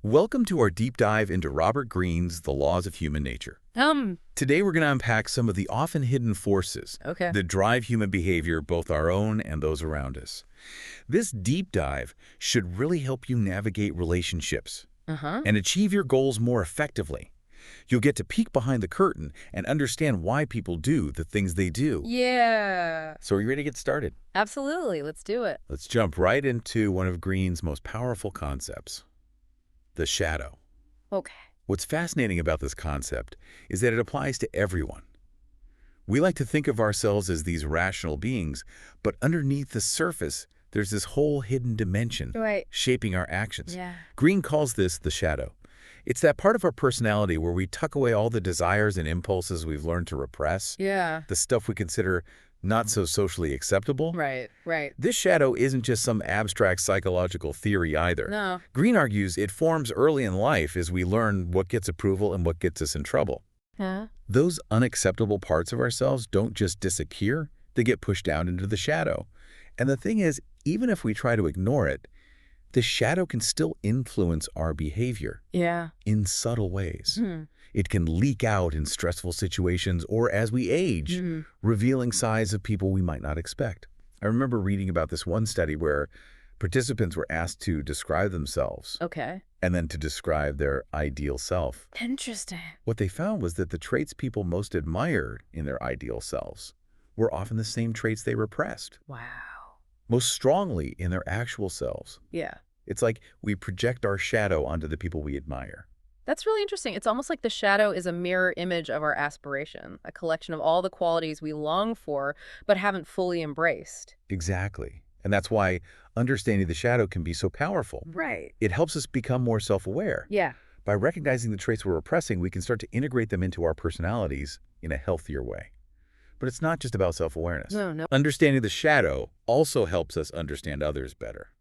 Welcome to our deep dive into Robert Greene's The Laws of Human Nature. Today we're going to unpack some of the often hidden forces Okay. that drive human behavior, both our own and those around us. This deep dive should really help you navigate relationships Uh-huh. and achieve your goals more effectively. You'll get to peek behind the curtain and understand why people do the things they do. Yeah. So are you ready to get started? Absolutely. Let's do it. Let's jump right into one of Greene's most powerful concepts, the shadow. Okay. What's fascinating about this concept is that it applies to everyone. We like to think of ourselves as these rational beings, but underneath the surface, there's this whole hidden dimension Right. shaping our actions. Yeah. Green calls this the shadow. It's that part of our personality where we tuck away all the desires and impulses we've learned to repress, Yeah. the stuff we consider not so socially acceptable. Right. Right. This shadow isn't just some abstract psychological theory either. No. Green argues it forms early in life as we learn what gets approval and what gets us in trouble. Huh? Those unacceptable parts of ourselves don't just disappear, they get pushed down into the shadow. And the thing is, even if we try to ignore it, the shadow can still influence our behavior Yeah. in subtle ways. Hmm. It can leak out in stressful situations or as we age, revealing sides of people we might not expect. I remember reading about this one study where participants were asked to describe themselves Okay. and then to describe their ideal self. Interesting. What they found was that the traits people most admired in their ideal selves were often the same traits they repressed, Wow. most strongly in their actual selves. Yeah. It's like we project our shadow onto the people we admire. That's really interesting. It's almost like the shadow is a mirror image of our aspiration, a collection of all the qualities we long for but haven't fully embraced. Exactly. And that's why understanding the shadow can be so powerful. Right. It helps us become more self-aware. Yeah. By recognizing the traits we're repressing, we can start to integrate them into our personalities in a healthier way. But it's not just about self-awareness. No, no. Understanding the shadow also helps us understand others better.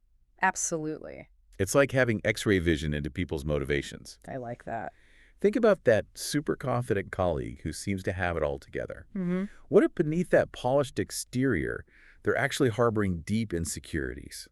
Absolutely. It's like having X-ray vision into people's motivations. I like that. Think about that super confident colleague who seems to have it all together. Mm-hmm. What if beneath that polished exterior, they're actually harboring deep insecurities?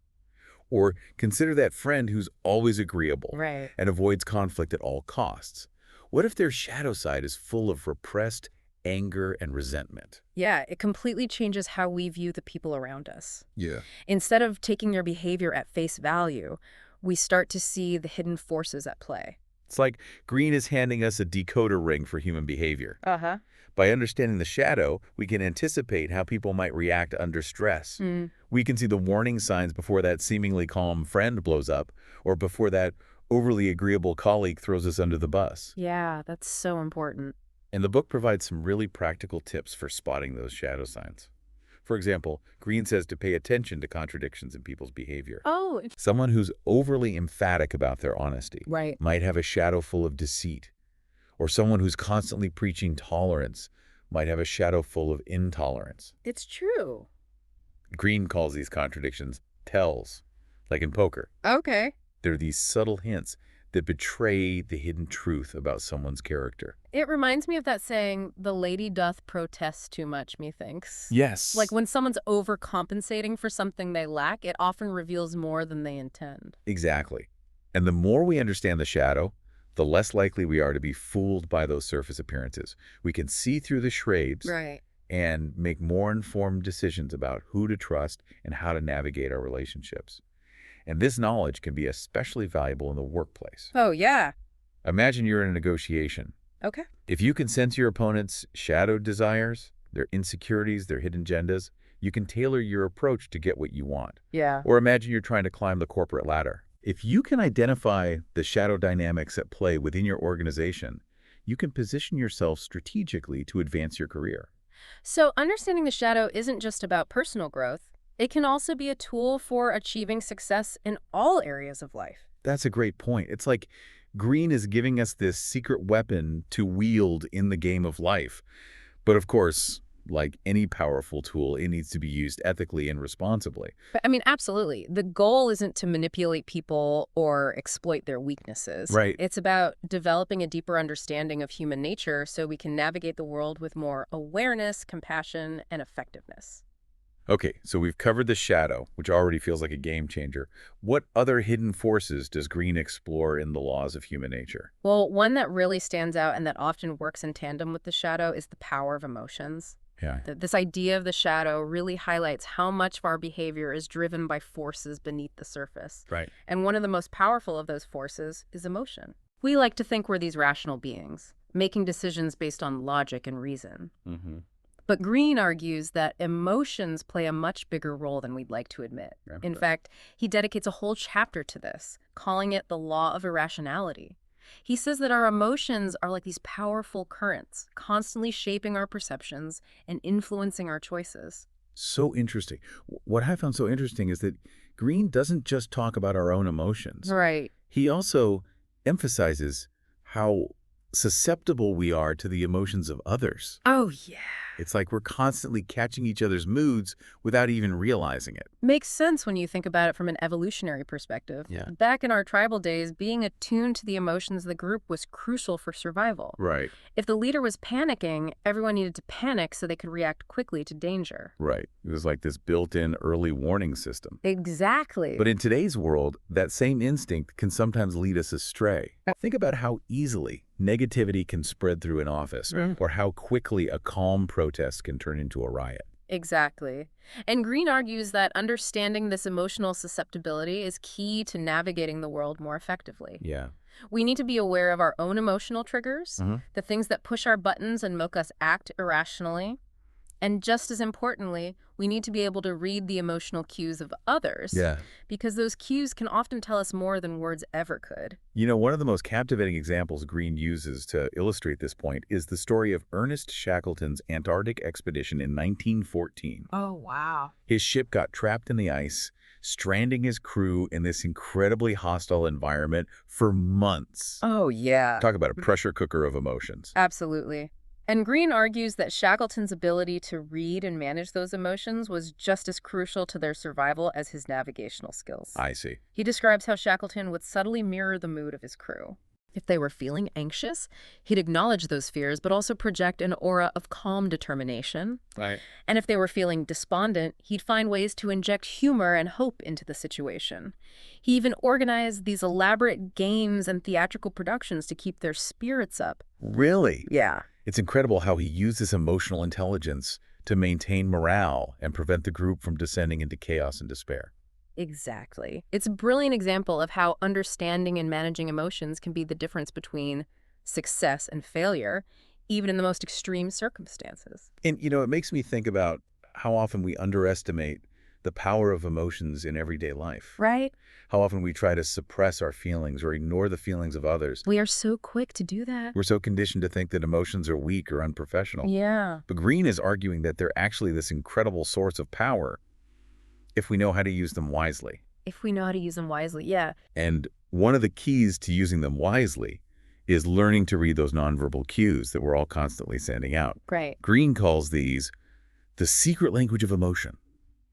Or consider that friend who's always agreeable Right. and avoids conflict at all costs. What if their shadow side is full of repressed anger and resentment? Yeah, it completely changes how we view the people around us. Yeah. Instead of taking their behavior at face value, we start to see the hidden forces at play. It's like Green is handing us a decoder ring for human behavior. Uh-huh. By understanding the shadow, we can anticipate how people might react under stress. We can see the warning signs before that seemingly calm friend blows up, or before that overly agreeable colleague throws us under the bus. Yeah, that's so important. And the book provides some really practical tips for spotting those shadow signs. For example, Green says to pay attention to contradictions in people's behavior. Oh, Someone who's overly emphatic about their honesty right. might have a shadow full of deceit, or someone who's constantly preaching tolerance might have a shadow full of intolerance. It's true. Green calls these contradictions tells, like in poker. Okay. They're these subtle hints that betray the hidden truth about someone's character. It reminds me of that saying, the lady doth protest too much, methinks. Yes. Like when someone's overcompensating for something they lack, it often reveals more than they intend. Exactly. And the more we understand the shadow, the less likely we are to be fooled by those surface appearances. We can see through the charades Right. and make more informed decisions about who to trust and how to navigate our relationships. And this knowledge can be especially valuable in the workplace. Oh, yeah. Imagine you're in a negotiation. Okay. If you can sense your opponent's shadowed desires, their insecurities, their hidden agendas, you can tailor your approach to get what you want. Yeah. Or imagine you're trying to climb the corporate ladder. If you can identify the shadow dynamics at play within your organization, you can position yourself strategically to advance your career. So understanding the shadow isn't just about personal growth. It can also be a tool for achieving success in all areas of life. That's a great point. It's like Green is giving us this secret weapon to wield in the game of life. But of course, like any powerful tool, it needs to be used ethically and responsibly. But I mean, absolutely. The goal isn't to manipulate people or exploit their weaknesses. Right. It's about developing a deeper understanding of human nature so we can navigate the world with more awareness, compassion, and effectiveness. Okay, so we've covered the shadow, which already feels like a game changer. What other hidden forces does Greene explore in the laws of human nature? Well, one that really stands out and that often works in tandem with the shadow is the power of emotions. Yeah. This idea of the shadow really highlights how much of our behavior is driven by forces beneath the surface. Right. And one of the most powerful of those forces is emotion. We like to think we're these rational beings, making decisions based on logic and reason. Mm-hmm. But Greene argues that emotions play a much bigger role than we'd like to admit. Yeah. In fact, he dedicates a whole chapter to this, calling it the law of irrationality. He says that our emotions are like these powerful currents, constantly shaping our perceptions and influencing our choices. So interesting. What I found so interesting is that Greene doesn't just talk about our own emotions. Right. He also emphasizes how susceptible we are to the emotions of others. Oh, yeah. It's like we're constantly catching each other's moods without even realizing it. Makes sense when you think about it from an evolutionary perspective. Yeah. Back in our tribal days, being attuned to the emotions of the group was crucial for survival. Right. If the leader was panicking, everyone needed to panic so they could react quickly to danger. Right. It was like this built-in early warning system. Exactly. But in today's world, that same instinct can sometimes lead us astray. Think about how easily negativity can spread through an office, or how quickly a calm protest can turn into a riot. Exactly. And Greene argues that understanding this emotional susceptibility is key to navigating the world more effectively. Yeah. We need to be aware of our own emotional triggers, Mhm. the things that push our buttons and make us act irrationally. And just as importantly, we need to be able to read the emotional cues of others, Yeah. because those cues can often tell us more than words ever could. You know, one of the most captivating examples Greene uses to illustrate this point is the story of Ernest Shackleton's Antarctic expedition in 1914. Oh, wow. His ship got trapped in the ice, stranding his crew in this incredibly hostile environment for months. Oh, yeah. Talk about a pressure cooker of emotions. Absolutely. And Greene argues that Shackleton's ability to read and manage those emotions was just as crucial to their survival as his navigational skills. I see. He describes how Shackleton would subtly mirror the mood of his crew. If they were feeling anxious, he'd acknowledge those fears, but also project an aura of calm determination. Right. And if they were feeling despondent, he'd find ways to inject humor and hope into the situation. He even organized these elaborate games and theatrical productions to keep their spirits up. Really? Yeah. It's incredible how he uses emotional intelligence to maintain morale and prevent the group from descending into chaos and despair. Exactly. It's a brilliant example of how understanding and managing emotions can be the difference between success and failure, even in the most extreme circumstances. And, you know, it makes me think about how often we underestimate the power of emotions in everyday life. Right? How often we try to suppress our feelings or ignore the feelings of others. We are so quick to do that. We're so conditioned to think that emotions are weak or unprofessional. Yeah. But Greene is arguing that they're actually this incredible source of power if we know how to use them wisely. If we know how to use them wisely, yeah. And one of the keys to using them wisely is learning to read those nonverbal cues that we're all constantly sending out. Right. Greene calls these the secret language of emotion.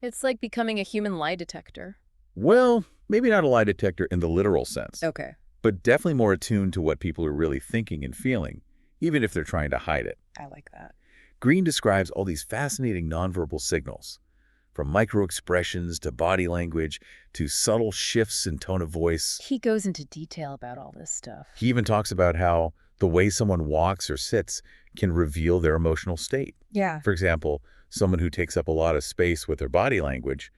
It's like becoming a human lie detector. Well, maybe not a lie detector in the literal sense, Okay. but definitely more attuned to what people are really thinking and feeling, even if they're trying to hide it. I like that. Greene describes all these fascinating nonverbal signals, from micro-expressions to body language to subtle shifts in tone of voice. He goes into detail about all this stuff. He even talks about how the way someone walks or sits can reveal their emotional state. Yeah. For example, someone who takes up a lot of space with their body language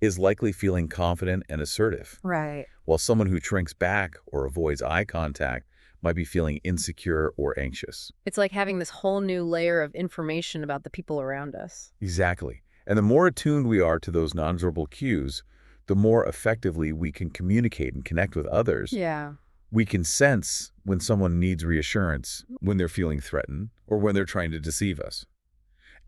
is likely feeling confident and assertive, Right. while someone who shrinks back or avoids eye contact might be feeling insecure or anxious. It's like having this whole new layer of information about the people around us. Exactly. And the more attuned we are to those nonverbal cues, the more effectively we can communicate and connect with others. Yeah. We can sense when someone needs reassurance, when they're feeling threatened, or when they're trying to deceive us.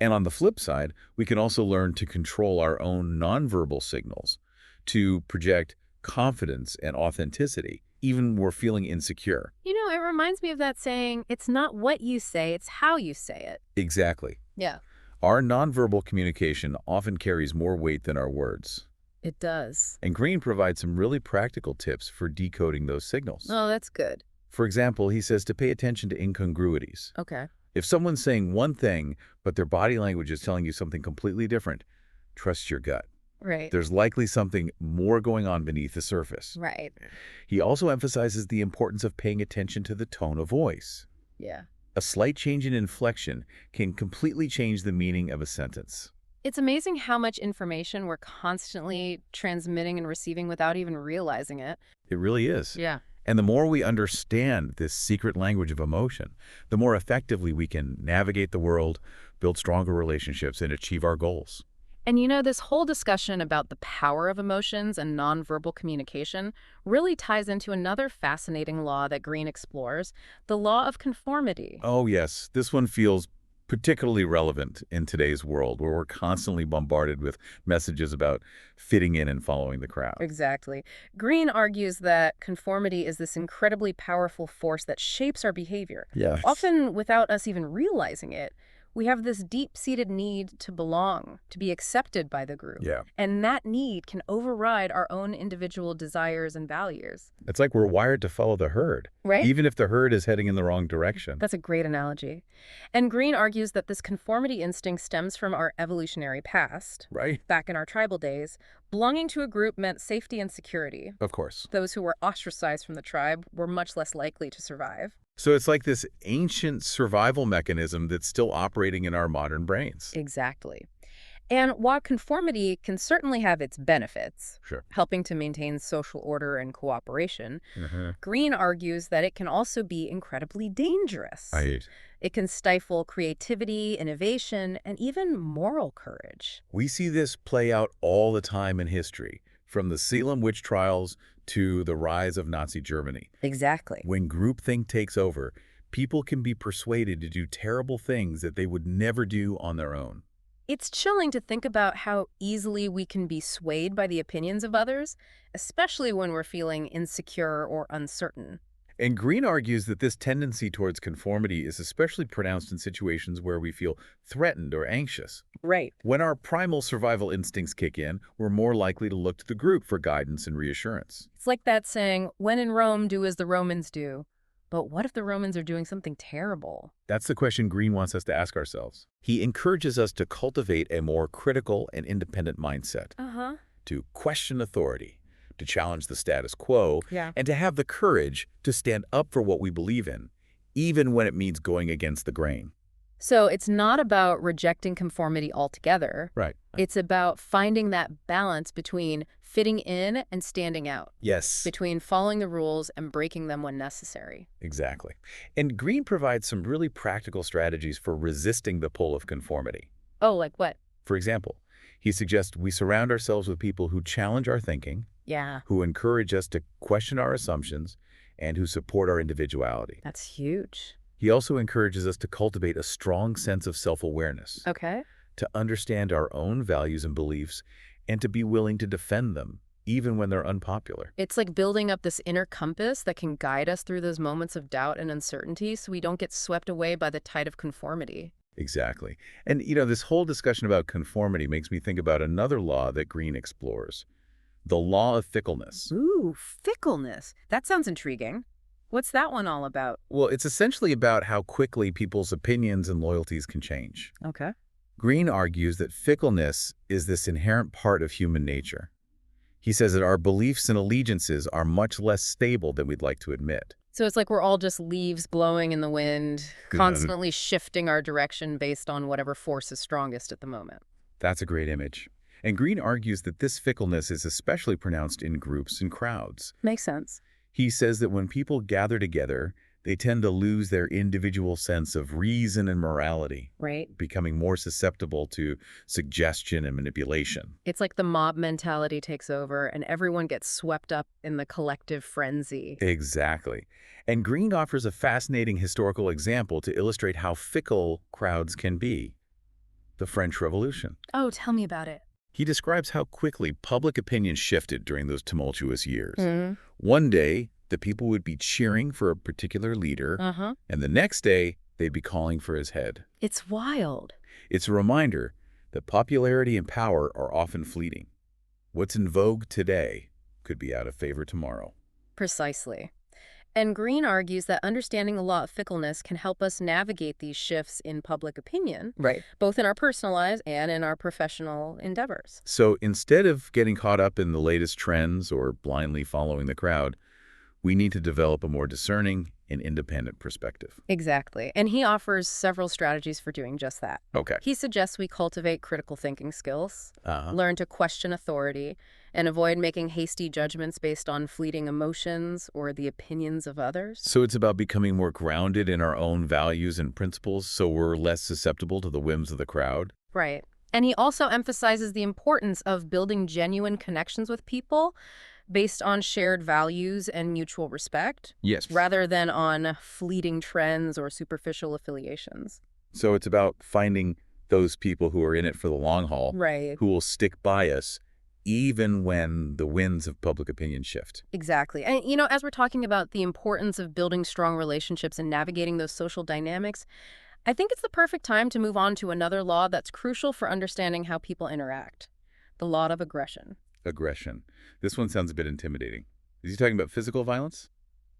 And on the flip side, we can also learn to control our own nonverbal signals to project confidence and authenticity, even when we're feeling insecure. You know, it reminds me of that saying, it's not what you say, it's how you say it. Exactly. Yeah. Our nonverbal communication often carries more weight than our words. It does. And Greene provides some really practical tips for decoding those signals. Oh, that's good. For example, he says to pay attention to incongruities. Okay. If someone's saying one thing, but their body language is telling you something completely different, Trust your gut. Right. There's likely something more going on beneath the surface. Right. He also emphasizes the importance of paying attention to the tone of voice. Yeah. A slight change in inflection can completely change the meaning of a sentence. It's amazing how much information we're constantly transmitting and receiving without even realizing it. It really is. Yeah. And the more we understand this secret language of emotion, the more effectively we can navigate the world, build stronger relationships, and achieve our goals. And you know, this whole discussion about the power of emotions and nonverbal communication really ties into another fascinating law that Greene explores, the law of conformity. Oh, yes, this one feels particularly relevant in today's world where we're constantly bombarded with messages about fitting in and following the crowd. Exactly. Greene argues that conformity is this incredibly powerful force that shapes our behavior, Yes. often without us even realizing it. We have this deep-seated need to belong, to be accepted by the group. Yeah. And that need can override our own individual desires and values. It's like we're wired to follow the herd, Right? even if the herd is heading in the wrong direction. That's a great analogy. And Greene argues that this conformity instinct stems from our evolutionary past. Right? Back in our tribal days, belonging to a group meant safety and security. Of course. Those who were ostracized from the tribe were much less likely to survive. So it's like this ancient survival mechanism that's still operating in our modern brains. Exactly. And while conformity can certainly have its benefits, Sure. helping to maintain social order and cooperation, Mm-hmm. Greene argues that it can also be incredibly dangerous. Right. It can stifle creativity, innovation, and even moral courage. We see this play out all the time in history, from the Salem witch trials to the rise of Nazi Germany. Exactly. When groupthink takes over, people can be persuaded to do terrible things that they would never do on their own. It's chilling to think about how easily we can be swayed by the opinions of others, especially when we're feeling insecure or uncertain. And Greene argues that this tendency towards conformity is especially pronounced in situations where we feel threatened or anxious. Right. When our primal survival instincts kick in, we're more likely to look to the group for guidance and reassurance. It's like that saying, when in Rome, do as the Romans do. But what if the Romans are doing something terrible? That's the question Greene wants us to ask ourselves. He encourages us to cultivate a more critical and independent mindset, Uh-huh. to question authority, to challenge the status quo, Yeah. and to have the courage to stand up for what we believe in, even when it means going against the grain. So it's not about rejecting conformity altogether. Right. It's about finding that balance between fitting in and standing out, Yes, between following the rules and breaking them when necessary. exactly. And Greene provides some really practical strategies for resisting the pull of conformity. Oh, like what? For example, he suggests we surround ourselves with people who challenge our thinking, Yeah, who encourage us to question our assumptions, and who support our individuality. that's huge. He also encourages us to cultivate a strong sense of self-awareness, Okay. to understand our own values and beliefs, and to be willing to defend them, even when they're unpopular. It's like building up this inner compass that can guide us through those moments of doubt and uncertainty so we don't get swept away by the tide of conformity. Exactly. And, this whole discussion about conformity makes me think about another law that Greene explores, the law of fickleness. Ooh, fickleness. That sounds intriguing. What's that one all about? Well, it's essentially about how quickly people's opinions and loyalties can change. Okay. Greene argues that fickleness is this inherent part of human nature. He says that our beliefs and allegiances are much less stable than we'd like to admit. So it's like we're all just leaves blowing in the wind, Good. constantly shifting our direction based on whatever force is strongest at the moment. That's a great image. And Greene argues that this fickleness is especially pronounced in groups and crowds. Makes sense. He says that when people gather together, they tend to lose their individual sense of reason and morality, Right? becoming more susceptible to suggestion and manipulation. It's like the mob mentality takes over and everyone gets swept up in the collective frenzy. Exactly. And Greene offers a fascinating historical example to illustrate how fickle crowds can be. The French Revolution. Oh, tell me about it. He describes how quickly public opinion shifted during those tumultuous years. Mm-hmm. One day, the people would be cheering for a particular leader, Uh-huh. and the next day, they'd be calling for his head. It's wild. It's a reminder that popularity and power are often fleeting. What's in vogue today could be out of favor tomorrow. Precisely. And Greene argues that understanding the law of fickleness can help us navigate these shifts in public opinion, Right. both in our personal lives and in our professional endeavors. So instead of getting caught up in the latest trends or blindly following the crowd, we need to develop a more discerning and independent perspective. Exactly. And he offers several strategies for doing just that. Okay. He suggests we cultivate critical thinking skills, Uh-huh. learn to question authority, and avoid making hasty judgments based on fleeting emotions or the opinions of others. So it's about becoming more grounded in our own values and principles so we're less susceptible to the whims of the crowd? Right. And he also emphasizes the importance of building genuine connections with people based on shared values and mutual respect, Yes. rather than on fleeting trends or superficial affiliations. So it's about finding those people who are in it for the long haul, Right. who will stick by us even when the winds of public opinion shift. Exactly. And, as we're talking about the importance of building strong relationships and navigating those social dynamics, I think it's the perfect time to move on to another law that's crucial for understanding how people interact: the law of aggression. Aggression. This one sounds a bit intimidating. Is he talking about physical violence?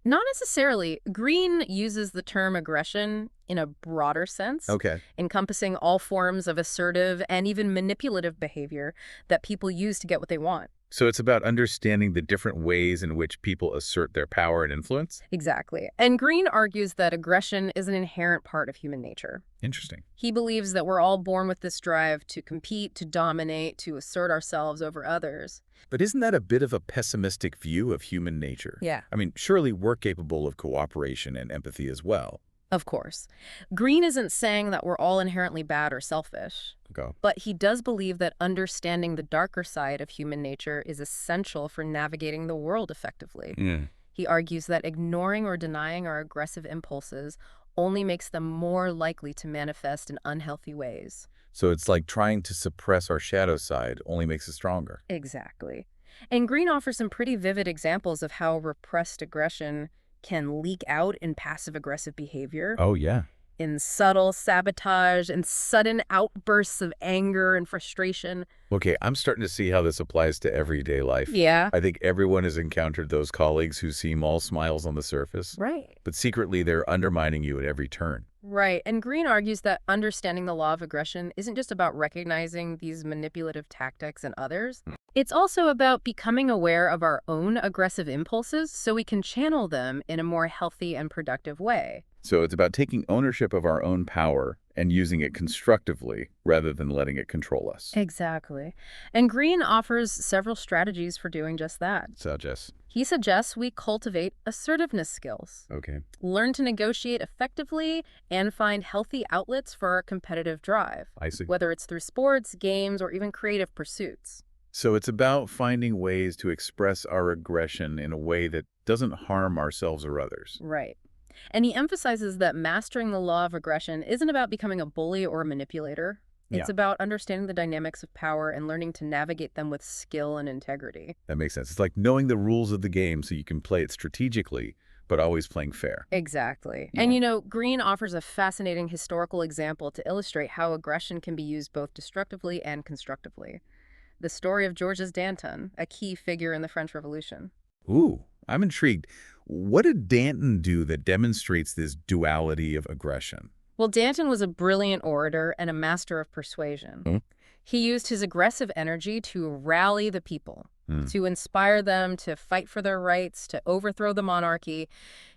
Not necessarily. Greene uses the term aggression in a broader sense, Okay. encompassing all forms of assertive and even manipulative behavior that people use to get what they want. So it's about understanding the different ways in which people assert their power and influence? Exactly. And Greene argues that aggression is an inherent part of human nature. Interesting. He believes that we're all born with this drive to compete, to dominate, to assert ourselves over others. But isn't that a bit of a pessimistic view of human nature? Yeah. I mean, surely we're capable of cooperation and empathy as well. Of course. Greene isn't saying that we're all inherently bad or selfish, Go. but he does believe that understanding the darker side of human nature is essential for navigating the world effectively. Yeah. He argues that ignoring or denying our aggressive impulses only makes them more likely to manifest in unhealthy ways. So it's like trying to suppress our shadow side only makes us stronger. Exactly. And Greene offers some pretty vivid examples of how repressed aggression can leak out in passive-aggressive behavior, Oh, yeah. in subtle sabotage and sudden outbursts of anger and frustration. Okay, I'm starting to see how this applies to everyday life. Yeah. I think everyone has encountered those colleagues who seem all smiles on the surface, Right. but secretly they're undermining you at every turn. Right. And Greene argues that understanding the law of aggression isn't just about recognizing these manipulative tactics in others. It's also about becoming aware of our own aggressive impulses so we can channel them in a more healthy and productive way. So it's about taking ownership of our own power and using it constructively rather than letting it control us. Exactly. And Greene offers several strategies for doing just that. So, Jess. He suggests we cultivate assertiveness skills, Okay. learn to negotiate effectively, and find healthy outlets for our competitive drive, I see. whether it's through sports, games, or even creative pursuits. So it's about finding ways to express our aggression in a way that doesn't harm ourselves or others. Right. And he emphasizes that mastering the law of aggression isn't about becoming a bully or a manipulator. It's Yeah. about understanding the dynamics of power and learning to navigate them with skill and integrity. That makes sense. It's like knowing the rules of the game so you can play it strategically, but always playing fair. Exactly. Yeah. And Greene offers a fascinating historical example to illustrate how aggression can be used both destructively and constructively. The story of Georges Danton, a key figure in the French Revolution. Ooh, I'm intrigued. What did Danton do that demonstrates this duality of aggression? Well, Danton was a brilliant orator and a master of persuasion. Hmm. He used his aggressive energy to rally the people, to inspire them to fight for their rights, to overthrow the monarchy.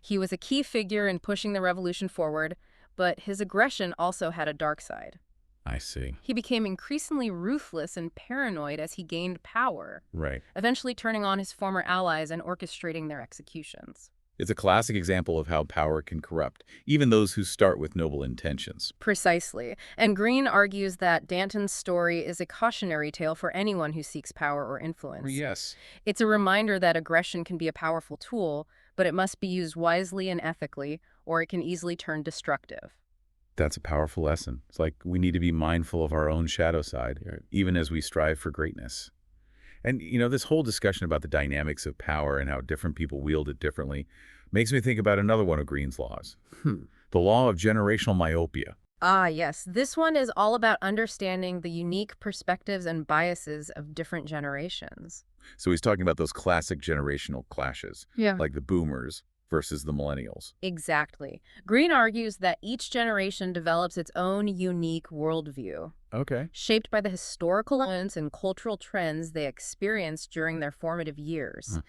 He was a key figure in pushing the revolution forward, but his aggression also had a dark side. I see. He became increasingly ruthless and paranoid as he gained power, Right. eventually turning on his former allies and orchestrating their executions. It's a classic example of how power can corrupt, even those who start with noble intentions. Precisely. And Greene argues that Danton's story is a cautionary tale for anyone who seeks power or influence. Yes. It's a reminder that aggression can be a powerful tool, but it must be used wisely and ethically, or it can easily turn destructive. That's a powerful lesson. It's like we need to be mindful of our own shadow side, even as we strive for greatness. And, this whole discussion about the dynamics of power and how different people wield it differently makes me think about another one of Greene's laws, the law of generational myopia. Ah, yes. This one is all about understanding the unique perspectives and biases of different generations. So he's talking about those classic generational clashes, Yeah. like the boomers versus the millennials. Exactly. Greene argues that each generation develops its own unique worldview, Okay. shaped by the historical events and cultural trends they experienced during their formative years. Mhm.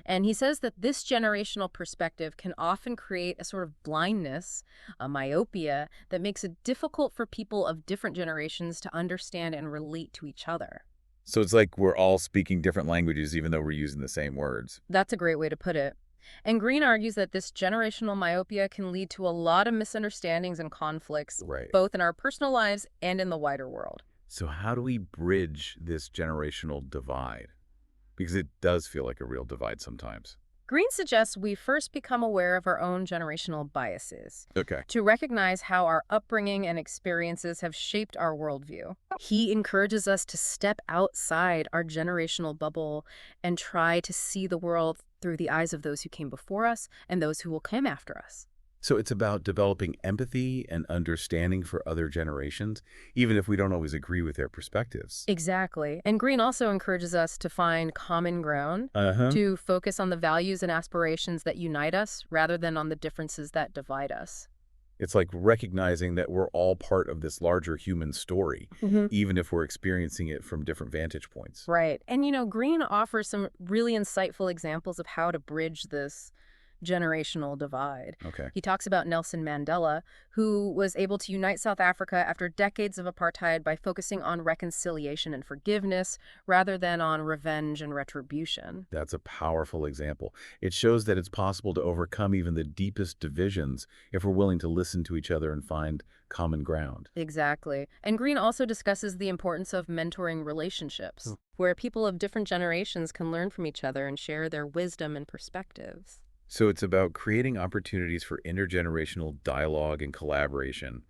And he says that this generational perspective can often create a sort of blindness, a myopia, that makes it difficult for people of different generations to understand and relate to each other. So it's like we're all speaking different languages even though we're using the same words. That's a great way to put it. And Greene argues that this generational myopia can lead to a lot of misunderstandings and conflicts, Right. both in our personal lives and in the wider world. So how do we bridge this generational divide? Because it does feel like a real divide sometimes. Greene suggests we first become aware of our own generational biases, Okay. to recognize how our upbringing and experiences have shaped our worldview. He encourages us to step outside our generational bubble and try to see the world through the eyes of those who came before us and those who will come after us. So it's about developing empathy and understanding for other generations, even if we don't always agree with their perspectives. Exactly. And Greene also encourages us to find common ground, Uh-huh. to focus on the values and aspirations that unite us rather than on the differences that divide us. It's like recognizing that we're all part of this larger human story, even if we're experiencing it from different vantage points. Right. And, Greene offers some really insightful examples of how to bridge this generational divide. Okay. He talks about Nelson Mandela, who was able to unite South Africa after decades of apartheid by focusing on reconciliation and forgiveness rather than on revenge and retribution. That's a powerful example. It shows that it's possible to overcome even the deepest divisions if we're willing to listen to each other and find common ground. Exactly. And Greene also discusses the importance of mentoring relationships, where people of different generations can learn from each other and share their wisdom and perspectives. So it's about creating opportunities for intergenerational dialogue and collaboration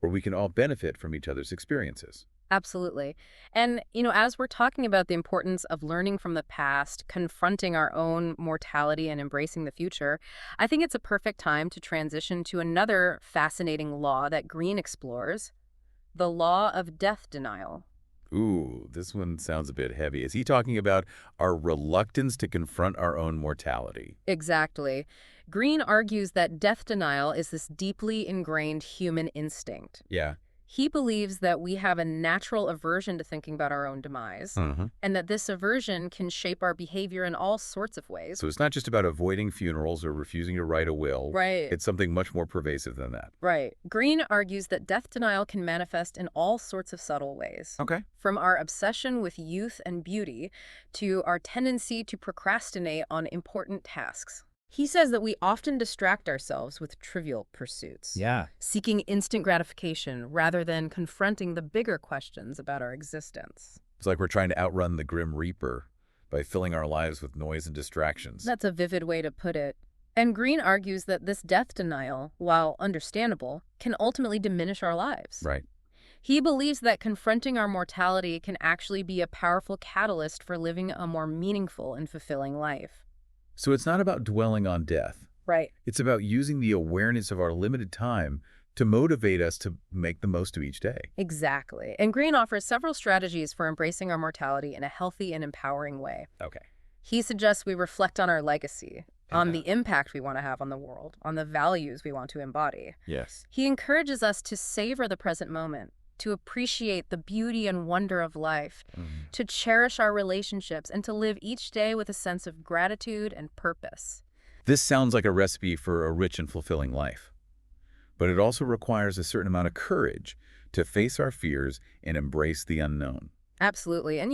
where we can all benefit from each other's experiences. Absolutely. And, as we're talking about the importance of learning from the past, confronting our own mortality and embracing the future, I think it's a perfect time to transition to another fascinating law that Greene explores, the law of death denial. Ooh, this one sounds a bit heavy. Is he talking about our reluctance to confront our own mortality? Exactly. Greene argues that death denial is this deeply ingrained human instinct. Yeah. He believes that we have a natural aversion to thinking about our own demise, Uh-huh. and that this aversion can shape our behavior in all sorts of ways. So it's not just about avoiding funerals or refusing to write a will. Right. It's something much more pervasive than that. Right. Greene argues that death denial can manifest in all sorts of subtle ways, Okay. from our obsession with youth and beauty to our tendency to procrastinate on important tasks. He says that we often distract ourselves with trivial pursuits, Yeah. seeking instant gratification rather than confronting the bigger questions about our existence. It's like we're trying to outrun the Grim Reaper by filling our lives with noise and distractions. That's a vivid way to put it. And Greene argues that this death denial, while understandable, can ultimately diminish our lives. Right. He believes that confronting our mortality can actually be a powerful catalyst for living a more meaningful and fulfilling life. So it's not about dwelling on death. Right. It's about using the awareness of our limited time to motivate us to make the most of each day. Exactly. And Greene offers several strategies for embracing our mortality in a healthy and empowering way. Okay. He suggests we reflect on our legacy, on Yeah. the impact we want to have on the world, on the values we want to embody. Yes. He encourages us to savor the present moment, to appreciate the beauty and wonder of life, to cherish our relationships, and to live each day with a sense of gratitude and purpose. This sounds like a recipe for a rich and fulfilling life. But it also requires a certain amount of courage to face our fears and embrace the unknown. Absolutely. And,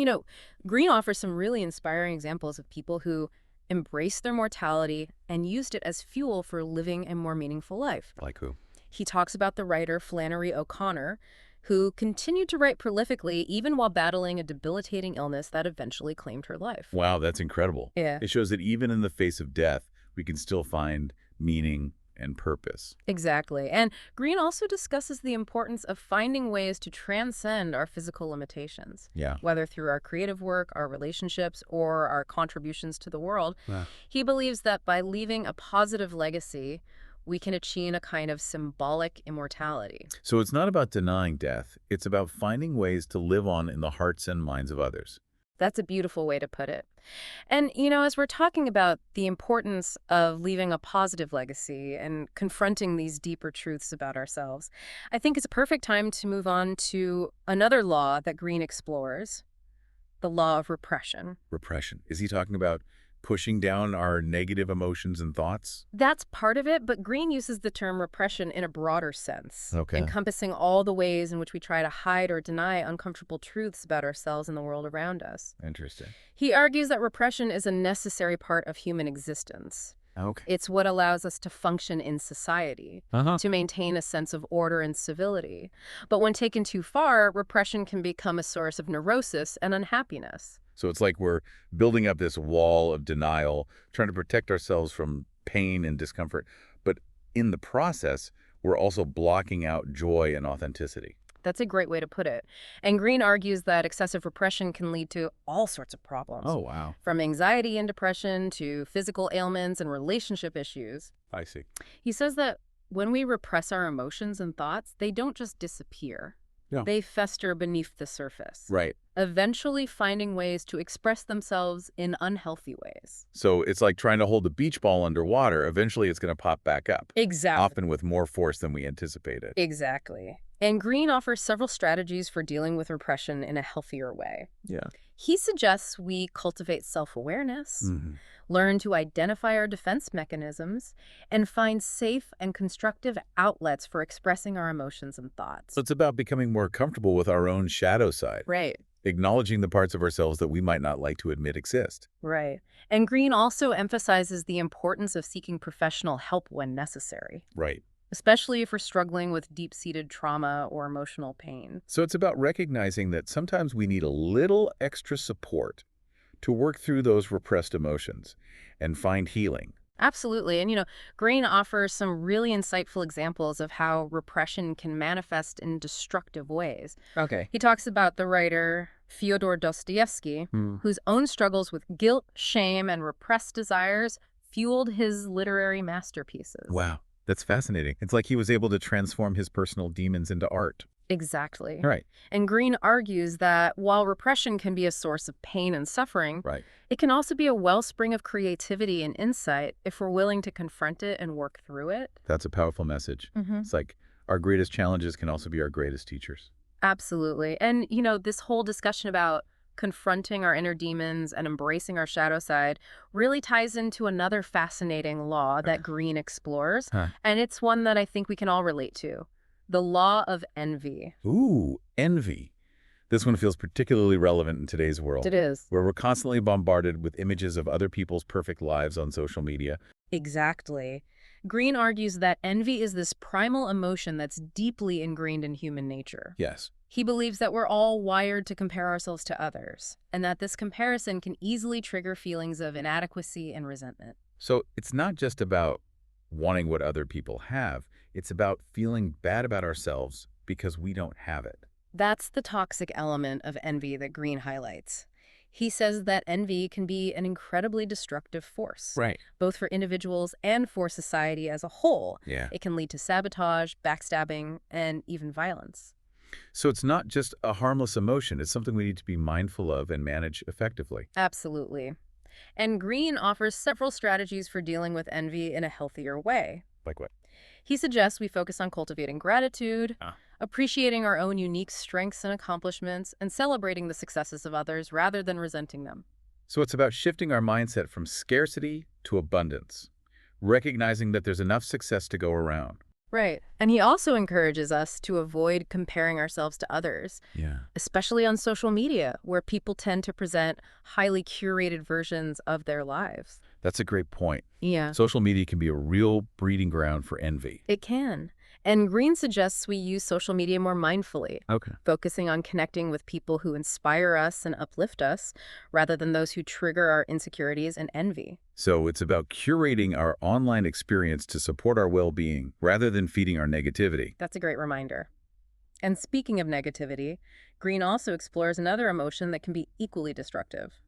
Greene offers some really inspiring examples of people who embraced their mortality and used it as fuel for living a more meaningful life. Like who? He talks about the writer Flannery O'Connor, who continued to write prolifically even while battling a debilitating illness that eventually claimed her life. Wow, that's incredible. Yeah. It shows that even in the face of death, we can still find meaning and purpose. Exactly. And Greene also discusses the importance of finding ways to transcend our physical limitations, Yeah. whether through our creative work, our relationships, or our contributions to the world. Wow. He believes that by leaving a positive legacy, we can achieve a kind of symbolic immortality. So it's not about denying death. It's about finding ways to live on in the hearts and minds of others. That's a beautiful way to put it. And, as we're talking about the importance of leaving a positive legacy and confronting these deeper truths about ourselves, I think it's a perfect time to move on to another law that Greene explores, the law of repression. Repression. Is he talking about pushing down our negative emotions and thoughts? That's part of it, but Greene uses the term repression in a broader sense, Okay. encompassing all the ways in which we try to hide or deny uncomfortable truths about ourselves and the world around us. Interesting. He argues that repression is a necessary part of human existence. Okay. It's what allows us to function in society, Uh-huh. to maintain a sense of order and civility. But when taken too far, repression can become a source of neurosis and unhappiness. So it's like we're building up this wall of denial, trying to protect ourselves from pain and discomfort. But in the process, we're also blocking out joy and authenticity. That's a great way to put it. And Greene argues that excessive repression can lead to all sorts of problems, Oh, wow. from anxiety and depression to physical ailments and relationship issues. I see. He says that when we repress our emotions and thoughts, they don't just disappear. Yeah. They fester beneath the surface, Right. eventually finding ways to express themselves in unhealthy ways. So it's like trying to hold a beach ball underwater. Eventually, it's going to pop back up, Exactly. often with more force than we anticipated. Exactly. And Greene offers several strategies for dealing with repression in a healthier way. Yeah. He suggests we cultivate self-awareness, Mm-hmm. learn to identify our defense mechanisms, and find safe and constructive outlets for expressing our emotions and thoughts. So it's about becoming more comfortable with our own shadow side, Right. acknowledging the parts of ourselves that we might not like to admit exist. Right. And Greene also emphasizes the importance of seeking professional help when necessary, Right. especially if we're struggling with deep-seated trauma or emotional pain. So it's about recognizing that sometimes we need a little extra support to work through those repressed emotions and find healing. Absolutely. And, Greene offers some really insightful examples of how repression can manifest in destructive ways. Okay. He talks about the writer Fyodor Dostoevsky, whose own struggles with guilt, shame, and repressed desires fueled his literary masterpieces. Wow. That's fascinating. It's like he was able to transform his personal demons into art. Exactly. Right. And Greene argues that while repression can be a source of pain and suffering, Right. it can also be a wellspring of creativity and insight if we're willing to confront it and work through it. That's a powerful message. Mm-hmm. It's like our greatest challenges can also be our greatest teachers. Absolutely. And, this whole discussion about confronting our inner demons and embracing our shadow side really ties into another fascinating law that Greene explores. Huh. And it's one that I think we can all relate to. The law of envy. Ooh, envy. This one feels particularly relevant in today's world, It is. where we're constantly bombarded with images of other people's perfect lives on social media. Exactly. Greene argues that envy is this primal emotion that's deeply ingrained in human nature. Yes. He believes that we're all wired to compare ourselves to others, and that this comparison can easily trigger feelings of inadequacy and resentment. So it's not just about wanting what other people have. It's about feeling bad about ourselves because we don't have it. That's the toxic element of envy that Greene highlights. He says that envy can be an incredibly destructive force, Right. both for individuals and for society as a whole. Yeah. It can lead to sabotage, backstabbing, and even violence. So it's not just a harmless emotion. It's something we need to be mindful of and manage effectively. Absolutely. And Greene offers several strategies for dealing with envy in a healthier way. Like what? He suggests we focus on cultivating gratitude, appreciating our own unique strengths and accomplishments, and celebrating the successes of others rather than resenting them. So it's about shifting our mindset from scarcity to abundance, recognizing that there's enough success to go around. Right. And he also encourages us to avoid comparing ourselves to others, Yeah. especially on social media, where people tend to present highly curated versions of their lives. That's a great point. Yeah. Social media can be a real breeding ground for envy. It can. And Greene suggests we use social media more mindfully, Okay. focusing on connecting with people who inspire us and uplift us, rather than those who trigger our insecurities and envy. So it's about curating our online experience to support our well-being rather than feeding our negativity. That's a great reminder. And speaking of negativity, Greene also explores another emotion that can be equally destructive: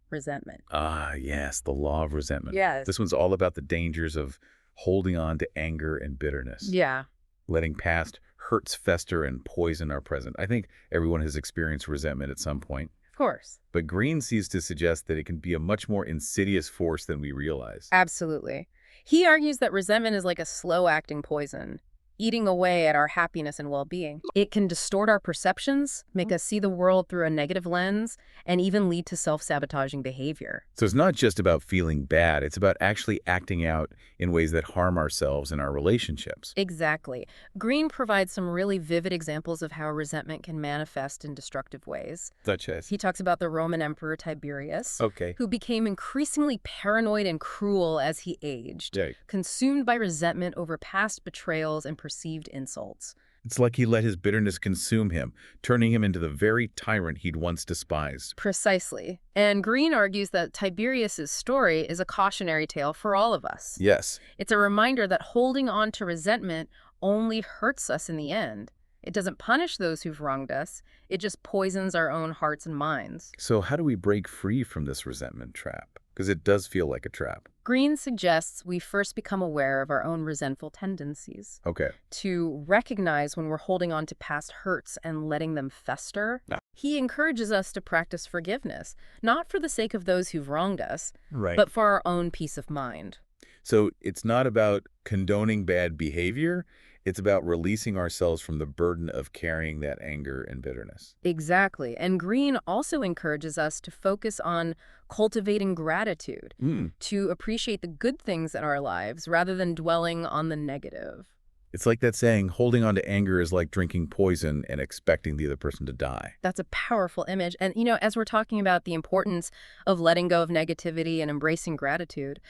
resentment. Ah, yes, the law of resentment. Yes. This one's all about the dangers of holding on to anger and bitterness. Yeah. Letting past hurts fester and poison our present. I think everyone has experienced resentment at some point. course. But Greene sees to suggest that it can be a much more insidious force than we realize. Absolutely. He argues that resentment is like a slow-acting poison, eating away at our happiness and well-being. It can distort our perceptions, make us see the world through a negative lens, and even lead to self-sabotaging behavior. So it's not just about feeling bad, it's about actually acting out in ways that harm ourselves and our relationships. Exactly. Greene provides some really vivid examples of how resentment can manifest in destructive ways. Such as? He talks about the Roman Emperor Tiberius, Okay. who became increasingly paranoid and cruel as he aged, Yeah. consumed by resentment over past betrayals and perceived insults. It's like he let his bitterness consume him, turning him into the very tyrant he'd once despised. Precisely. And Greene argues that Tiberius's story is a cautionary tale for all of us. Yes. It's a reminder that holding on to resentment only hurts us in the end. It doesn't punish those who've wronged us. It just poisons our own hearts and minds. So how do we break free from this resentment trap? Because it does feel like a trap. Greene suggests we first become aware of our own resentful tendencies. Okay. To recognize when we're holding on to past hurts and letting them fester. Ah. He encourages us to practice forgiveness, not for the sake of those who've wronged us, Right. but for our own peace of mind. So it's not about condoning bad behavior. It's about releasing ourselves from the burden of carrying that anger and bitterness. Exactly. And Greene also encourages us to focus on cultivating gratitude, to appreciate the good things in our lives rather than dwelling on the negative. It's like that saying, holding on to anger is like drinking poison and expecting the other person to die. That's a powerful image. And, you know, as we're talking about the importance of letting go of negativity and embracing gratitude,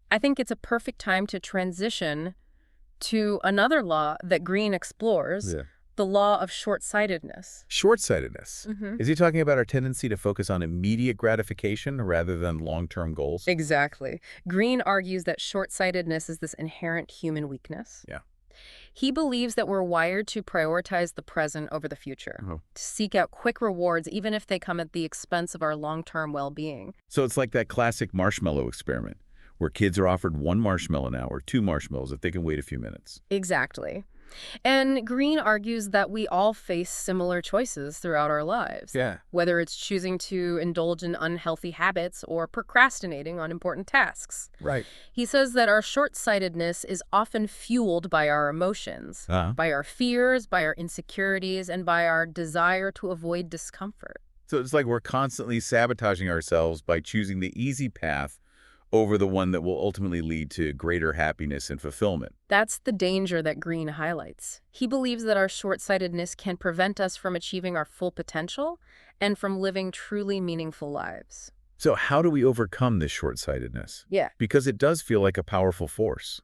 I think it's a perfect time to transition to another law that Greene explores, the law of short-sightedness. Short-sightedness. Is he talking about our tendency to focus on immediate gratification rather than long-term goals? Exactly. Greene argues that short-sightedness is this inherent human weakness. Yeah. He believes that we're wired to prioritize the present over the future, to seek out quick rewards even if they come at the expense of our long-term well-being. So it's like that classic marshmallow experiment, where kids are offered one marshmallow now or two marshmallows if they can wait a few minutes. Exactly. And Greene argues that we all face similar choices throughout our lives. Yeah. Whether it's choosing to indulge in unhealthy habits or procrastinating on important tasks. Right. He says that our short-sightedness is often fueled by our emotions, by our fears, by our insecurities, and by our desire to avoid discomfort. So it's like we're constantly sabotaging ourselves by choosing the easy path over the one that will ultimately lead to greater happiness and fulfillment. That's the danger that Greene highlights. He believes that our short-sightedness can prevent us from achieving our full potential and from living truly meaningful lives. So how do we overcome this short-sightedness? Yeah. Because it does feel like a powerful force.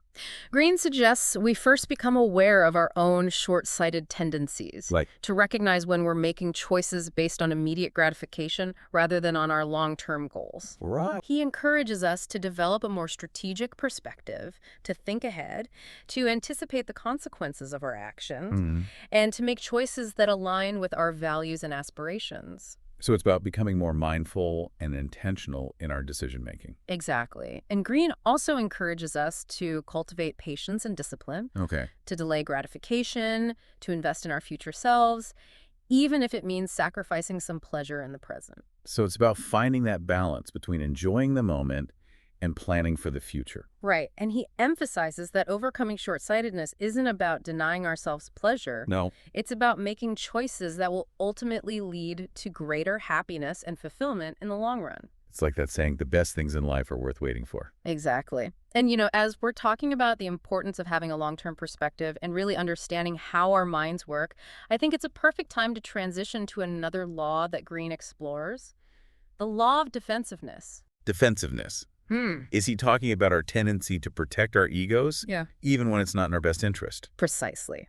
Greene suggests we first become aware of our own short-sighted tendencies, to recognize when we're making choices based on immediate gratification rather than on our long-term goals. Right. He encourages us to develop a more strategic perspective, to think ahead, to anticipate the consequences of our actions, and to make choices that align with our values and aspirations. So it's about becoming more mindful and intentional in our decision-making. Exactly. And Greene also encourages us to cultivate patience and discipline, to delay gratification, to invest in our future selves, even if it means sacrificing some pleasure in the present. So it's about finding that balance between enjoying the moment and planning for the future. Right. And he emphasizes that overcoming short-sightedness isn't about denying ourselves pleasure. No. It's about making choices that will ultimately lead to greater happiness and fulfillment in the long run. It's like that saying, the best things in life are worth waiting for. Exactly. And, you know, as we're talking about the importance of having a long-term perspective and really understanding how our minds work, I think it's a perfect time to transition to another law that Greene explores, the law of defensiveness. Defensiveness. Is he talking about our tendency to protect our egos, even when it's not in our best interest? Precisely.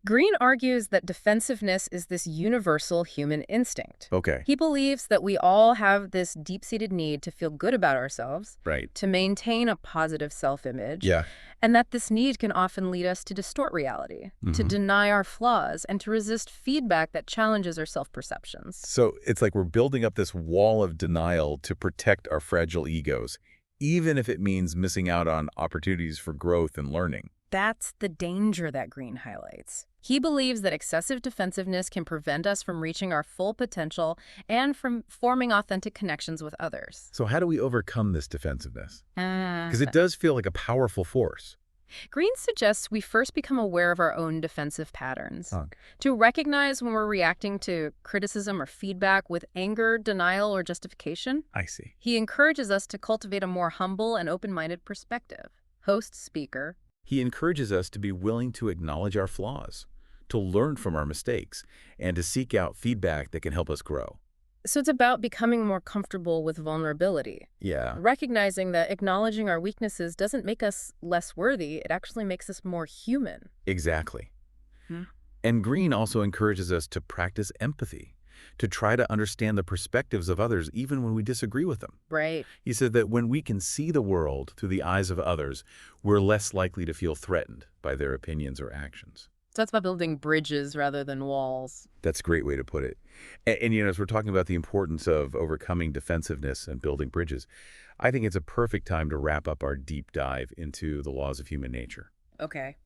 Greene argues that defensiveness is this universal human instinct. He believes that we all have this deep-seated need to feel good about ourselves, to maintain a positive self-image, and that this need can often lead us to distort reality, to deny our flaws, and to resist feedback that challenges our self-perceptions. So it's like we're building up this wall of denial to protect our fragile egos, even if it means missing out on opportunities for growth and learning. That's the danger that Greene highlights. He believes that excessive defensiveness can prevent us from reaching our full potential and from forming authentic connections with others. So how do we overcome this defensiveness? Ah. Because it does feel like a powerful force. Greene suggests we first become aware of our own defensive patterns. Huh. To recognize when we're reacting to criticism or feedback with anger, denial, or justification. I see. He encourages us to cultivate a more humble and open-minded perspective. Host, speaker. He encourages us to be willing to acknowledge our flaws, to learn from our mistakes, and to seek out feedback that can help us grow. So it's about becoming more comfortable with vulnerability. Yeah, Recognizing that acknowledging our weaknesses doesn't make us less worthy, it actually makes us more human. exactly. Hmm. And Greene also encourages us to practice empathy, to try to understand the perspectives of others even when we disagree with them. Right. He said that when we can see the world through the eyes of others, we're less likely to feel threatened by their opinions or actions. So that's about building bridges rather than walls. That's a great way to put it. And as we're talking about the importance of overcoming defensiveness and building bridges, I think it's a perfect time to wrap up our deep dive into the laws of human nature. Okay.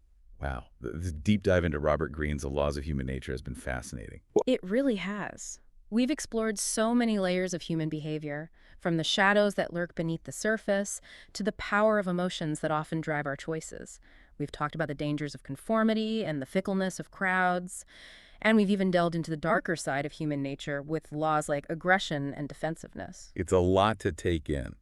Wow, this deep dive into Robert Greene's The Laws of Human Nature has been fascinating. It really has. We've explored so many layers of human behavior, from the shadows that lurk beneath the surface to the power of emotions that often drive our choices. We've talked about the dangers of conformity and the fickleness of crowds, and we've even delved into the darker side of human nature with laws like aggression and defensiveness. It's a lot to take in.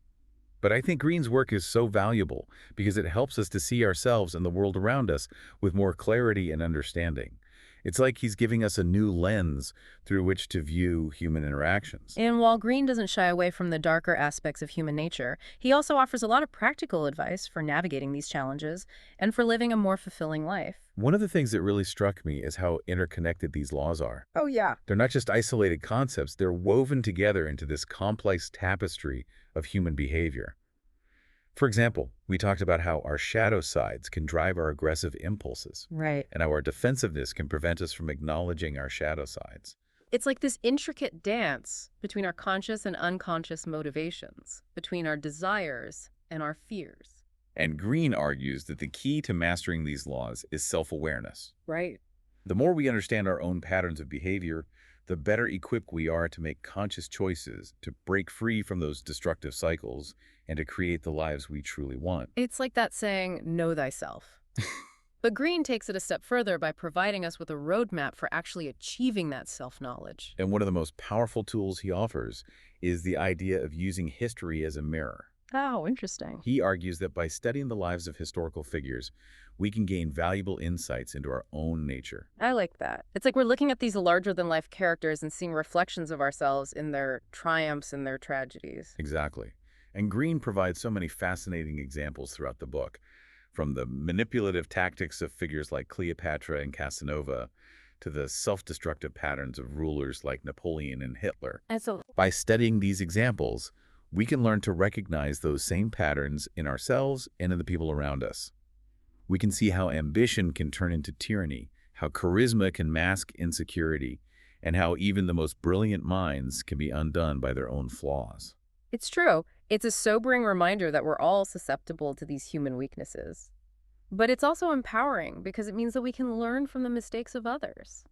But I think Greene's work is so valuable because it helps us to see ourselves and the world around us with more clarity and understanding. It's like he's giving us a new lens through which to view human interactions. And while Greene doesn't shy away from the darker aspects of human nature, he also offers a lot of practical advice for navigating these challenges and for living a more fulfilling life. One of the things that really struck me is how interconnected these laws are. Oh, yeah. They're not just isolated concepts, they're woven together into this complex tapestry of human behavior. For example, we talked about how our shadow sides can drive our aggressive impulses, Right. and how our defensiveness can prevent us from acknowledging our shadow sides. It's like this intricate dance between our conscious and unconscious motivations, between our desires and our fears. And Greene argues that the key to mastering these laws is self-awareness. Right. The more we understand our own patterns of behavior, the better equipped we are to make conscious choices, to break free from those destructive cycles, and to create the lives we truly want. It's like that saying, know thyself. But Greene takes it a step further by providing us with a roadmap for actually achieving that self-knowledge. And one of the most powerful tools he offers is the idea of using history as a mirror. Oh, interesting. He argues that by studying the lives of historical figures, we can gain valuable insights into our own nature. I like that. It's like we're looking at these larger-than-life characters and seeing reflections of ourselves in their triumphs and their tragedies. Exactly. And Greene provides so many fascinating examples throughout the book, from the manipulative tactics of figures like Cleopatra and Casanova to the self-destructive patterns of rulers like Napoleon and Hitler. And so, By studying these examples, we can learn to recognize those same patterns in ourselves and in the people around us. We can see how ambition can turn into tyranny, how charisma can mask insecurity, and how even the most brilliant minds can be undone by their own flaws. it's true. It's a sobering reminder that we're all susceptible to these human weaknesses. But it's also empowering because it means that we can learn from the mistakes of others.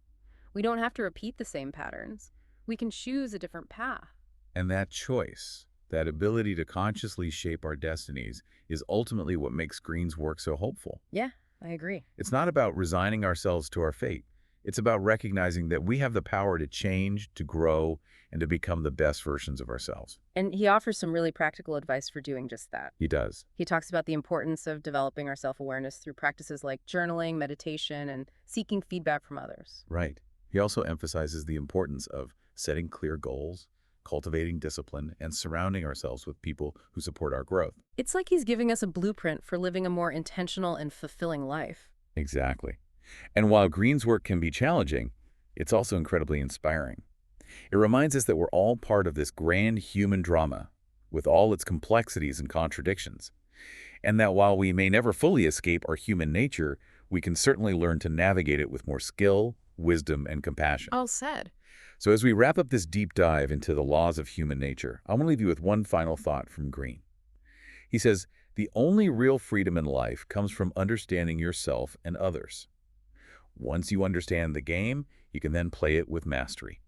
We don't have to repeat the same patterns. We can choose a different path. And that choice, that ability to consciously shape our destinies, is ultimately what makes Greene's work so hopeful. Yeah, I agree. It's not about resigning ourselves to our fate. It's about recognizing that we have the power to change, to grow, and to become the best versions of ourselves. And he offers some really practical advice for doing just that. He does. He talks about the importance of developing our self-awareness through practices like journaling, meditation, and seeking feedback from others. Right. He also emphasizes the importance of setting clear goals, cultivating discipline, and surrounding ourselves with people who support our growth. It's like he's giving us a blueprint for living a more intentional and fulfilling life. Exactly. And while Greene's work can be challenging, it's also incredibly inspiring. It reminds us that we're all part of this grand human drama, with all its complexities and contradictions, and that while we may never fully escape our human nature, we can certainly learn to navigate it with more skill, wisdom, and compassion. All said. So as we wrap up this deep dive into the laws of human nature, I want to leave you with one final thought from Greene. He says, The only real freedom in life comes from understanding yourself and others. Once you understand the game, you can then play it with mastery.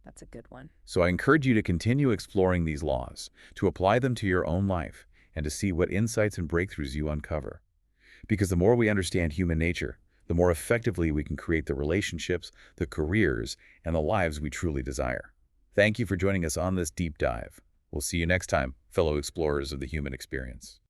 That's a good one. So I encourage you to continue exploring these laws, to apply them to your own life, and to see what insights and breakthroughs you uncover. Because the more we understand human nature, the more effectively we can create the relationships, the careers, and the lives we truly desire. Thank you for joining us on this deep dive. We'll see you next time, fellow explorers of the human experience.